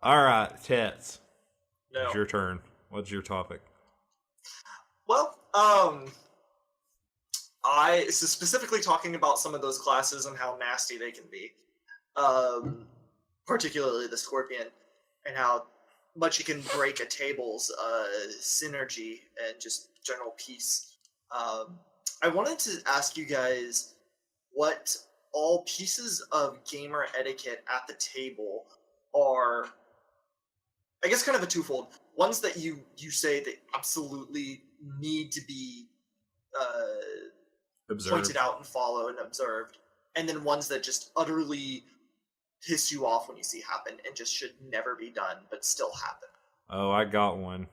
All right, Tets. No. It's your turn. What's your topic? Well, so specifically talking about some of those classes and how nasty they can be. Particularly the Scorpion, and how much he can break a table's synergy and just general peace. I wanted to ask you guys what all pieces of gamer etiquette at the table are, I guess, kind of a twofold. Ones that you say that absolutely need to be pointed out and followed and observed, and then ones that just utterly piss you off when you see happen and just should never be done but still happen. Oh, I got one.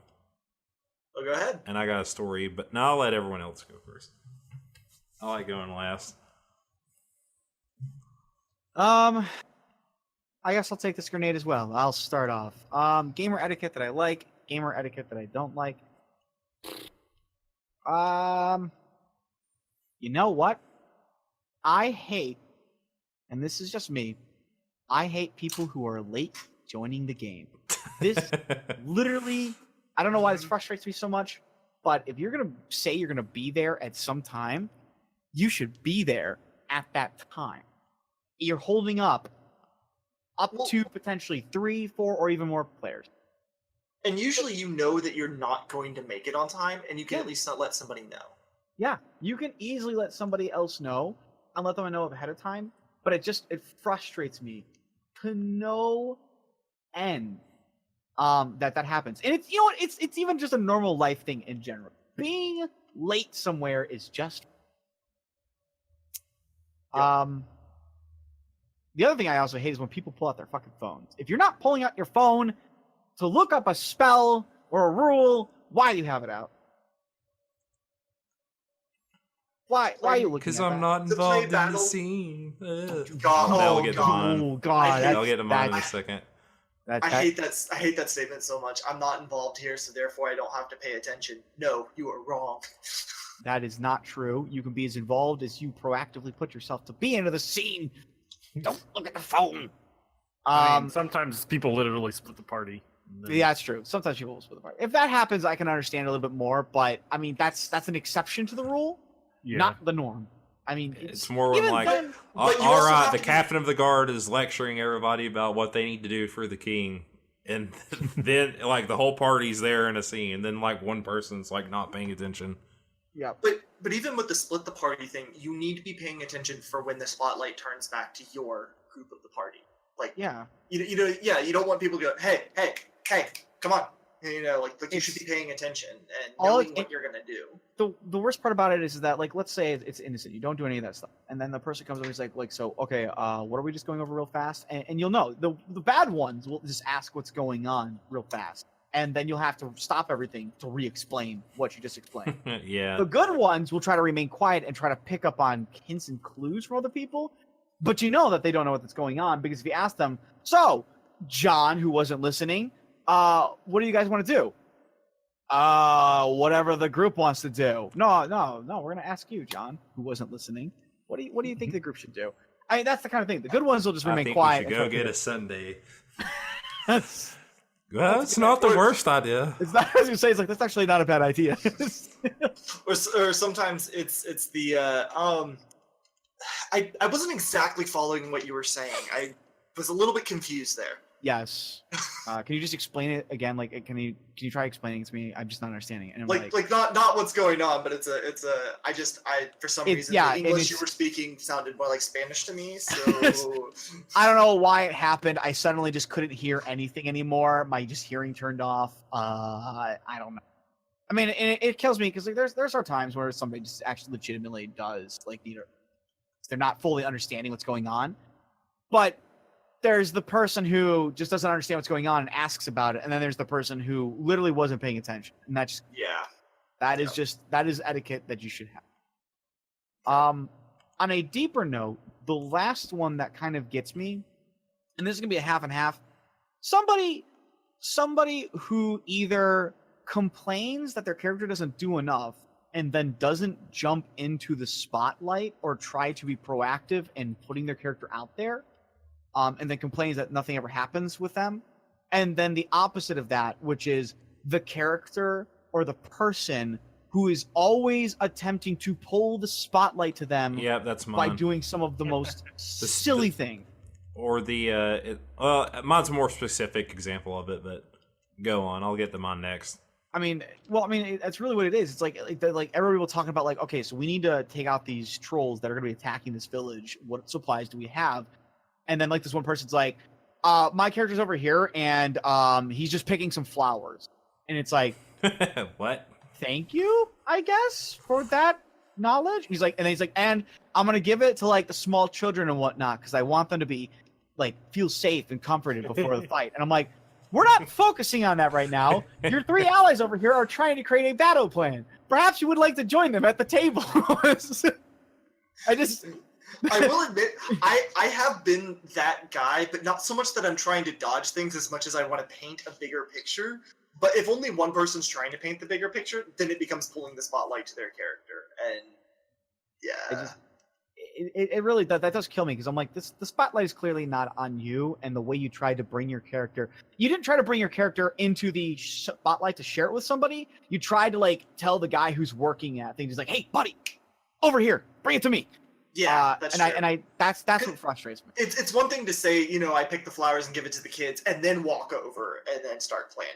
Oh, go ahead. And I got a story, but now I'll let everyone else go first. I like going last. I guess I'll take this grenade as well. I'll start off. Gamer etiquette that I like, gamer etiquette that I don't like. You know what? I hate, and this is just me, I hate people who are late joining the game. This literally, I don't know why this frustrates me so much, but if you're going to say you're going to be there at some time, you should be there at that time. You're holding up to potentially 3, 4, or even more players. And usually you know that you're not going to make it on time, and you can at least not let somebody know. Yeah, you can easily let somebody else know and let them know ahead of time, but it frustrates me to no end that happens. And it's, you know what, it's even just a normal life thing in general. Being late somewhere is just the other thing I also hate is when people pull out their fucking phones. If you're not pulling out your phone to look up a spell or a rule, why do you have it out? Why are you looking at that? Because I'm not involved in the scene. God, I'll get to mine. Oh, God. I'll get to mine in a second. I hate that statement so much. I'm not involved here, so therefore I don't have to pay attention. No, you are wrong. That is not true. You can be as involved as you proactively put yourself to be into the scene. Don't look at the phone. I mean, sometimes people literally split the party. Yeah, that's true. Sometimes people will split the party. If that happens, I can understand a little bit more. But I mean, that's an exception to the rule, not the norm. I mean, it's more when like, all right, the captain of the guard is lecturing everybody about what they need to do for the king, and then like the whole party's there in a scene, and then like one person's like not paying attention. Yeah, but even with the split the party thing, you need to be paying attention for when the spotlight turns back to your group of the party. Like, you don't want people to go, hey, come on. You know, like you should be paying attention and knowing what you're gonna do. The worst part about it is that, like, let's say it's innocent, you don't do any of that stuff, and then the person comes over and is like, so okay, what are we just going over real fast? And you'll know the bad ones will just ask what's going on real fast, and then you'll have to stop everything to re-explain what you just explained. Yeah. The good ones will try to remain quiet and try to pick up on hints and clues from other people, but you know that they don't know what's going on, because if you ask them, so John, who wasn't listening, what do you guys want to do? Whatever the group wants to do. No, we're gonna ask you, John, who wasn't listening. What do you think the group should do? I mean, that's the kind of thing. The good ones will just remain quiet. We should go get a sundae. That's not the worst idea. It's not, as you say, it's like, that's actually not a bad idea. or sometimes it's the I wasn't exactly following what you were saying. I was a little bit confused there. Yes. Can you just explain it again? Like, can you try explaining it to me? I'm just not understanding it. And like not what's going on, but it's I for some reason the English you were speaking sounded more like Spanish to me. So I don't know why it happened. I suddenly just couldn't hear anything anymore. My just hearing turned off. I don't know. I mean, it kills me because like there's our times where somebody just actually legitimately does like they're not fully understanding what's going on, but there's the person who just doesn't understand what's going on and asks about it, and then there's the person who literally wasn't paying attention, and that's that is etiquette that you should have. On a deeper note, the last one that kind of gets me, and this is gonna be a half and half. Somebody who either complains that their character doesn't do enough and then doesn't jump into the spotlight or try to be proactive in putting their character out there, and then complains that nothing ever happens with them. and then the opposite of that, which is the character or the person who is always attempting to pull the spotlight to them Yeah, that's by mine. doing some of the most silly thing. Or mine's a more specific example of it, but go on. I'll get them on next. I mean, that's really what it is. It's like everybody will talk about like, okay, so we need to take out these trolls that are going to be attacking this village. What supplies do we have? And then like this one person's like, my character's over here, and he's just picking some flowers. And it's like, what? Thank you, I guess, for that knowledge. He's like, and I'm gonna give it to like the small children and whatnot because I want them to be like feel safe and comforted before the fight. And I'm like, we're not focusing on that right now. Your 3 allies over here are trying to create a battle plan. Perhaps you would like to join them at the table. I will admit, I have been that guy, but not so much that I'm trying to dodge things as much as I want to paint a bigger picture. But if only one person's trying to paint the bigger picture, then it becomes pulling the spotlight to their character. And yeah. It really does. That does kill me because I'm like, the spotlight is clearly not on you, and the way you tried to bring your character, you didn't try to bring your character into the spotlight to share it with somebody. You tried to like tell the guy who's working at things, he's like, hey, buddy, over here, bring it to me. Yeah, that's true. That's what frustrates me. It's one thing to say, I pick the flowers and give it to the kids, and then walk over and then start planning.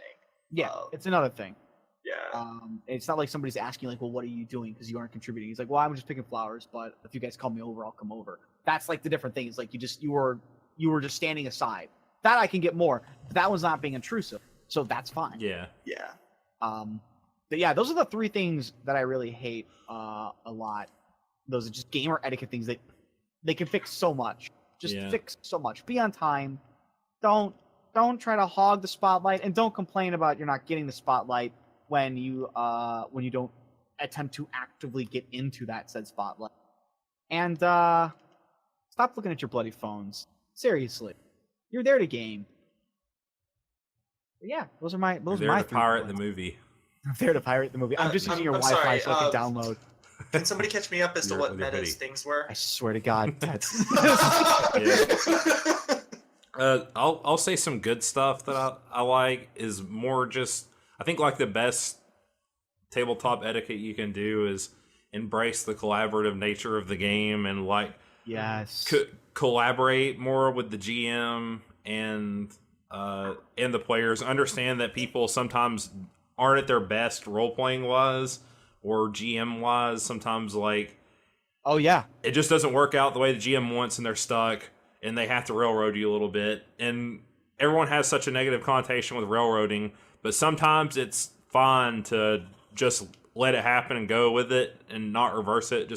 Yeah, it's another thing. Yeah. It's not like somebody's asking like, well, what are you doing? Because you aren't contributing. He's like, well, I'm just picking flowers, but if you guys call me over, I'll come over. That's like the different thing. It's like you were just standing aside. That I can get more. But that was not being intrusive, so that's fine. Yeah. Yeah. But yeah, those are the 3 things that I really hate a lot. Those are just gamer etiquette things that they can fix so much. Just fix so much. Be on time. Don't try to hog the spotlight, and don't complain about you're not getting the spotlight when you don't attempt to actively get into that said spotlight. And stop looking at your bloody phones. Seriously, you're there to game. But yeah, those are my 3 pirate points. the movie. I'm there to pirate the movie. I'm just using your Wi-Fi so I can download. Can somebody catch me up as to what Meta's things were? I swear to God, that's. I'll say some good stuff that I like is more just, I think like the best tabletop etiquette you can do is embrace the collaborative nature of the game and like collaborate more with the GM and the players. Understand that people sometimes aren't at their best role playing wise or GM wise. Sometimes like, oh yeah, it just doesn't work out the way the GM wants and they're stuck. And they have to railroad you a little bit. And everyone has such a negative connotation with railroading, but sometimes it's fine to just let it happen and go with it and not reverse it.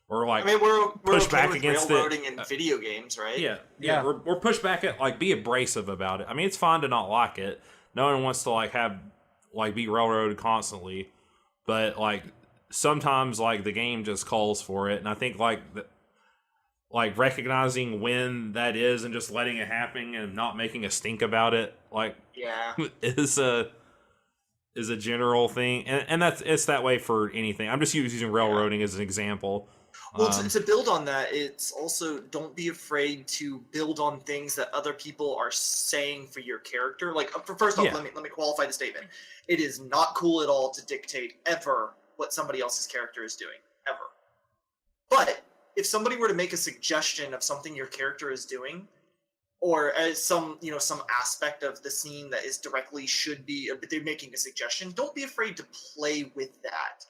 Or like, we're push okay back with against railroading in video games, right? Yeah. We're push back at like be abrasive about it. I mean, it's fine to not like it. No one wants to like have like be railroaded constantly, but like sometimes like the game just calls for it. And I think like like recognizing when that is and just letting it happen and not making a stink about it, like is a general thing, and it's that way for anything. I'm just using railroading as an example. Well, to build on that, it's also don't be afraid to build on things that other people are saying for your character. Like first off, let me qualify the statement. It is not cool at all to dictate ever what somebody else's character is doing ever, but if somebody were to make a suggestion of something your character is doing, or as some aspect of the scene that is directly should be, but they're making a suggestion, don't be afraid to play with that.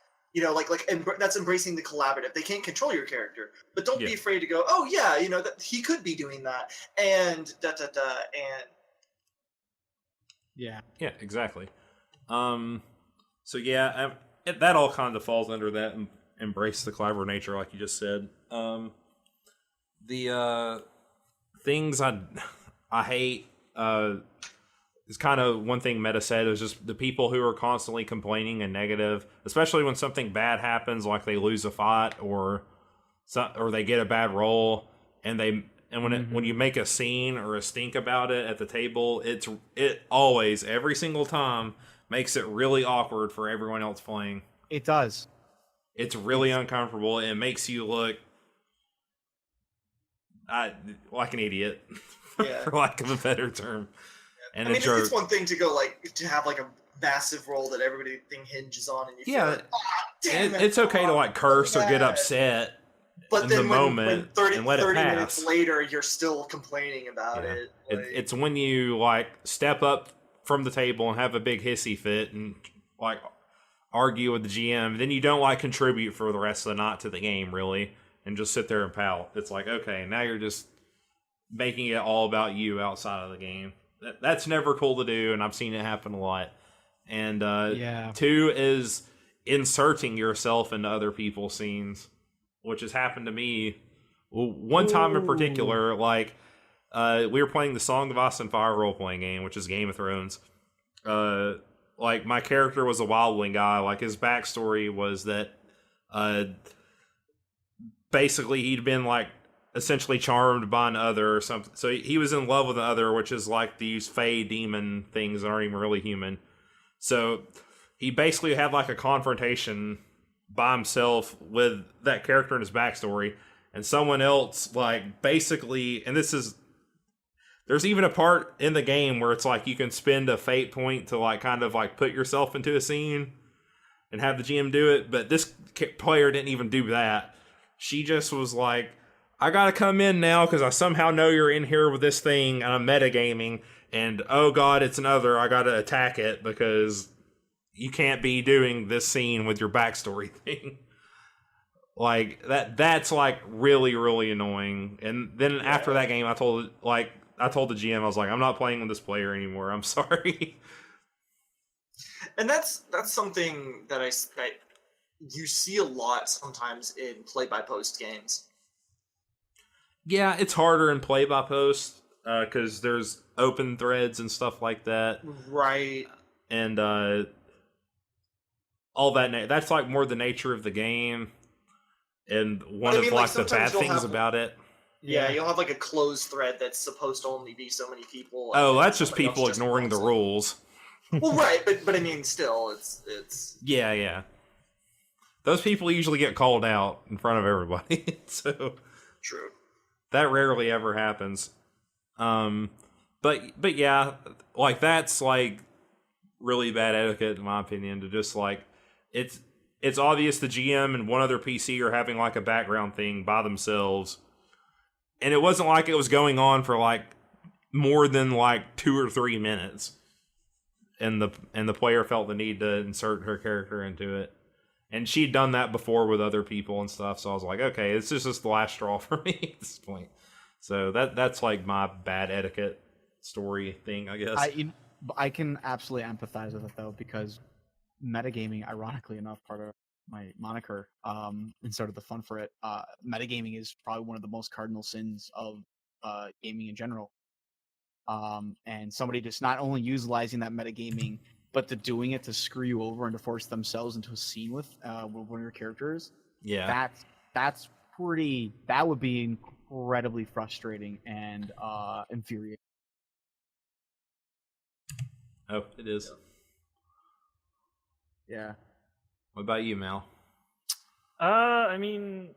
That's embracing the collaborative. They can't control your character, but don't be afraid to go, oh yeah, that he could be doing that, and and yeah, exactly. So yeah, that all kind of falls under that. And embrace the collaborative nature, like you just said. The things I hate is kind of one thing Meta said. It was just the people who are constantly complaining and negative, especially when something bad happens, like they lose a fight or they get a bad roll, and when you make a scene or a stink about it at the table, it always every single time makes it really awkward for everyone else playing. It does. It's really uncomfortable. It makes you look like an idiot, for lack of a better term. And I mean, it's one thing to go to have a massive role that everything hinges on, and you feel like, damn it's okay to curse or get upset. But in then the when moment 30 and let it pass. minutes later, you're still complaining about it. It's when you step up from the table and have a big hissy fit and argue with the GM, then you don't contribute for the rest of the night to the game really, and just sit there and pout. It's okay, now you're just making it all about you outside of the game. That's never cool to do, and I've seen it happen a lot. And 2 is inserting yourself into other people's scenes, which has happened to me. One time in particular, we were playing the Song of Ice and Fire role-playing game, which is Game of Thrones. My character was a wildling guy. His backstory was that basically he'd been essentially charmed by an other or something. So he was in love with an other, which is these fey demon things that aren't even really human. So he basically had a confrontation by himself with that character and his backstory, and someone else basically, and there's even a part in the game where it's you can spend a fate point to put yourself into a scene and have the GM do it, but this player didn't even do that. She just was I gotta come in now because I somehow know you're in here with this thing and I'm metagaming, and oh god, it's another, I gotta attack it because you can't be doing this scene with your backstory thing. That's really, really annoying. And then after that game, I told the GM, I was I'm not playing with this player anymore. I'm sorry. And that's something that you see a lot sometimes in play-by-post games. Yeah, it's harder in play-by-post because there's open threads and stuff like that. Right. And all that. That's more the nature of the game. And one of the bad things about it. Yeah, you'll have a closed thread that's supposed to only be so many people. Oh, that's just people ignoring the rules. Well, right, but I mean, still, it's. Yeah. Those people usually get called out in front of everybody, so. True. That rarely ever happens. But yeah, that's really bad etiquette in my opinion to just it's obvious the GM and one other PC are having a background thing by themselves. And it wasn't it was going on for more than 2 or 3 minutes. And the player felt the need to insert her character into it. And she'd done that before with other people and stuff, so I was okay, this is just the last straw for me at this point. So that's my bad etiquette story thing, I guess. I can absolutely empathize with it though, because metagaming, ironically enough, part of my moniker, and sort of the fun for it, metagaming is probably one of the most cardinal sins of gaming in general. And somebody just not only utilizing that metagaming, but doing it to screw you over and to force themselves into a scene with one of your characters. Yeah, that would be incredibly frustrating and infuriating. Oh, it is. Yeah. What about you, Mal? I mean,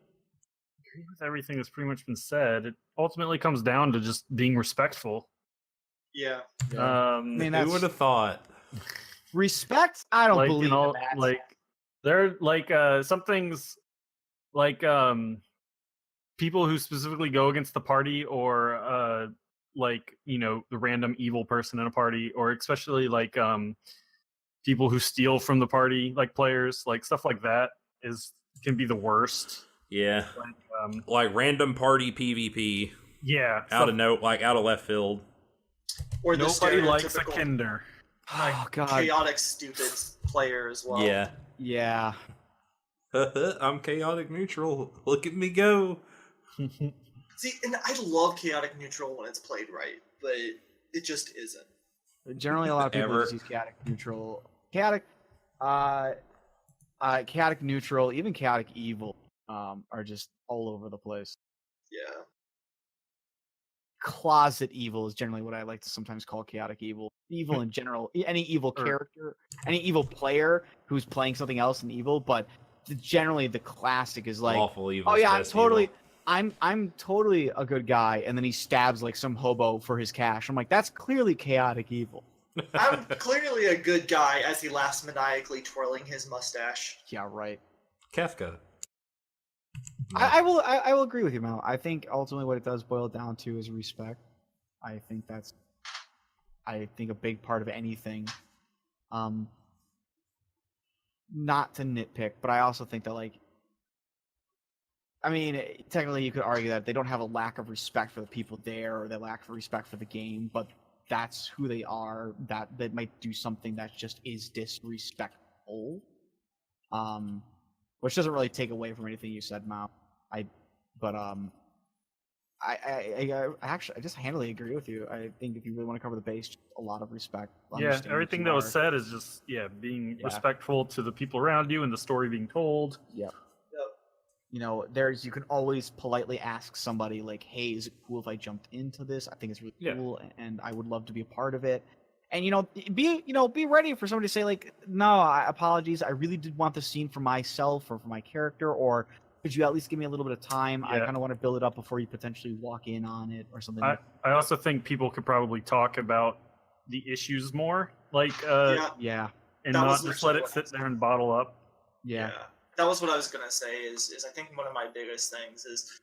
agree with everything that's pretty much been said. It ultimately comes down to just being respectful. Yeah. I mean, who would have thought? Respect? I don't believe in that. There are some things people who specifically go against the party, or the random evil person in a party, or especially people who steal from the party, players, stuff like that can be the worst. Yeah. Random party PvP. Yeah. Out of left field. Or nobody likes a kinder. Oh god. Chaotic, stupid player as well. Yeah. Yeah. I'm chaotic neutral. Look at me go. See, and I love chaotic neutral when it's played right, but it just isn't. Generally, a lot of people just use chaotic neutral. Chaotic neutral, even chaotic evil, are just all over the place. Yeah. Closet evil is generally what I like to sometimes call chaotic evil. Evil in general, any evil character, any evil player who's playing something else in evil, but generally the classic is lawful evil. Oh yeah, I'm totally a good guy, and then he stabs like some hobo for his cash. I'm like, that's clearly chaotic evil. I'm clearly a good guy as he laughs maniacally, twirling his mustache. Yeah, right. Kafka. I will agree with you, Mel. I think ultimately what it does boil down to is respect. I think a big part of anything. Not to nitpick, but I also think that, like, I mean, technically you could argue that they don't have a lack of respect for the people there, or they lack of respect for the game, but that's who they are. That they might do something that just is disrespectful. Which doesn't really take away from anything you said, Mao. I just handily agree with you. I think if you really want to cover the base, just a lot of respect. Yeah, everything that was said is just being respectful to the people around you and the story being told. Yep. You know, you can always politely ask somebody like, "Hey, is it cool if I jumped into this? I think it's really cool, and I would love to be a part of it." And be ready for somebody to say like, "No, apologies. I really did want the scene for myself or for my character, or could you at least give me a little bit of time? I kind of want to build it up before you potentially walk in on it or something." I also think people could probably talk about the issues more, like and not just let it sit there and bottle up. Yeah. That was what I was gonna say. Is I think one of my biggest things is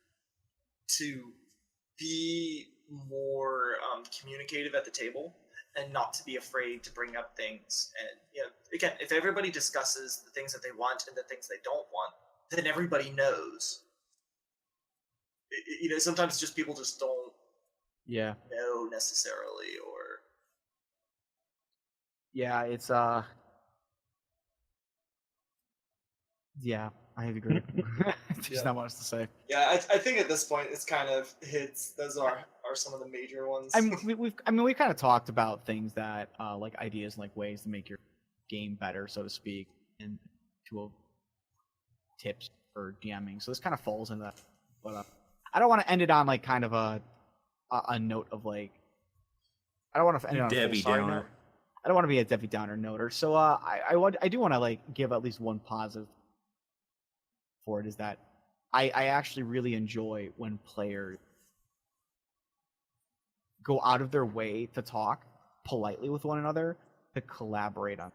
to be more communicative at the table and not to be afraid to bring up things. And again, if everybody discusses the things that they want and the things they don't want, then everybody knows. Sometimes just people just don't know necessarily, or it's I agree. There's not much to say. Yeah, I think at this point it's kind of those are some of the major ones. We've kind of talked about things that like ideas, like ways to make your game better, so to speak, and tips for DMing. So this kind of falls into that. But I don't want to end it on like kind of a note of like, I don't want to end it on a Debbie Downer. I don't want to be a Debbie Downer noter. So I do want to like give at least one positive for it, is that I actually really enjoy when players go out of their way to talk politely with one another, to collaborate on.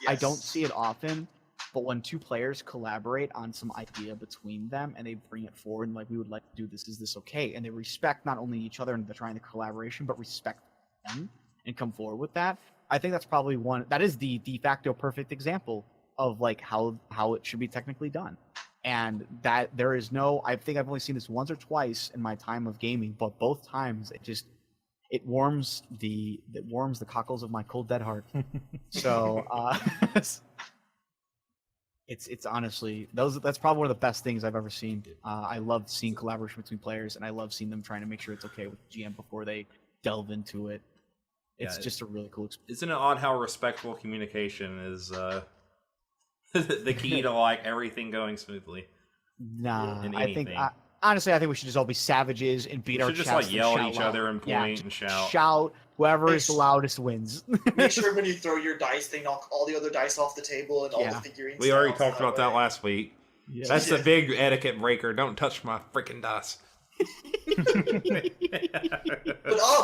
Yes. I don't see it often, but when two players collaborate on some idea between them and they bring it forward and like, we would like to do this, is this okay? And they respect not only each other and they're trying the collaboration, but respect them and come forward with that. I think that's probably that is the de facto perfect example of like how it should be technically done. And that there is I think I've only seen this once or twice in my time of gaming, but both times it warms the cockles of my cold dead heart. So it's honestly that's probably one of the best things I've ever seen. I love seeing collaboration between players, and I love seeing them trying to make sure it's okay with the GM before they delve into it. It's just a really cool experience. Isn't it odd how respectful communication is the key to like everything going smoothly? Nah, I think honestly, I think we should just all be savages and beat our chests. Just like yell at each other and point and shout. Shout. Whoever is the loudest wins. Make sure when you throw your dice, they knock all the other dice off the table and all the figurines. We already talked about that last week. Yeah. That's the big etiquette breaker. Don't touch my freaking dice. But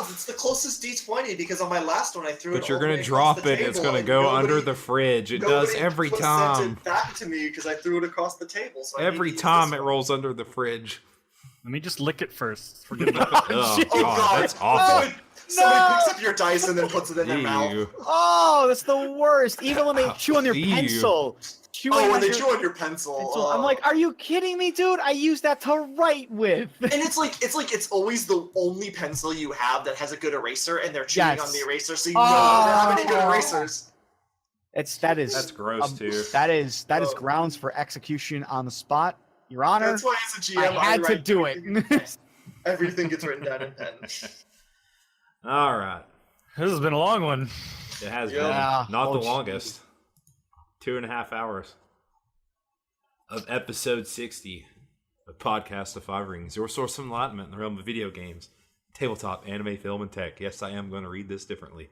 it's the closest D20, because on my last one I threw it. But you're gonna drop it. It's gonna go under the fridge. It does every time. Sent it back to me because I threw it across the table. So every time it rolls under the fridge. Let me just lick it first. Forget about it. Oh God, that's awful. Somebody picks up your dice and then puts it in their mouth. Oh, that's the worst. Even when they chew on their pencil. When they chew on your pencil. I'm like, are you kidding me, dude? I use that to write with. And it's always the only pencil you have that has a good eraser, and they're chewing on the eraser, so you know they don't have any good erasers. That's gross too. That is grounds for execution on the spot, Your Honor. That's why as a GM I had to do it. Everything gets written down in pen. All right. This has been a long one. It has been. Not the longest. 2.5 hours of episode 60 of Podcast of Five Rings, your source of enlightenment in the realm of video games, tabletop, anime, film, and tech. Yes, I am going to read this differently.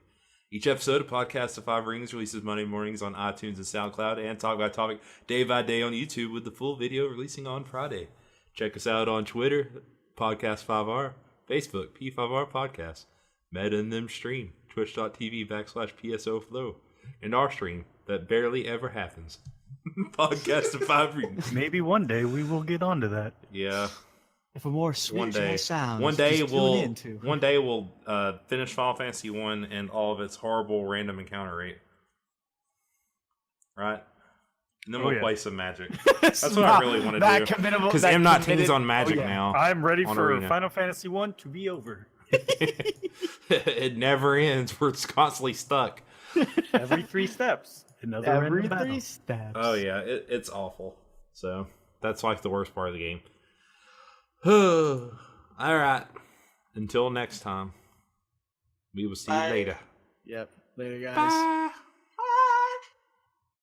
Each episode of Podcast of Five Rings releases Monday mornings on iTunes and SoundCloud, and Talk by Topic day by day on YouTube, with the full video releasing on Friday. Check us out on Twitter, Podcast5R, Facebook, P5R Podcast, Meta and them stream, twitch.tv/PSOflow, and our stream that barely ever happens. Podcast of 5 Readings. Maybe one day we will get onto that. Yeah. For more sweet jazz sounds, One day just tune we'll into. finish Final Fantasy 1 and all of its horrible random encounter rate. Right? And then we'll play some Magic. That's what I really want to do. Because M19's on Magic now. I'm ready for Arena. Final Fantasy 1 to be over. It never ends. We're constantly stuck. Every 3 steps. Another Every random battle. 3 steps. Oh yeah, it's awful. So that's like the worst part of the game. All right. Until next time, we will see you later. Yep. Later, guys. Bye.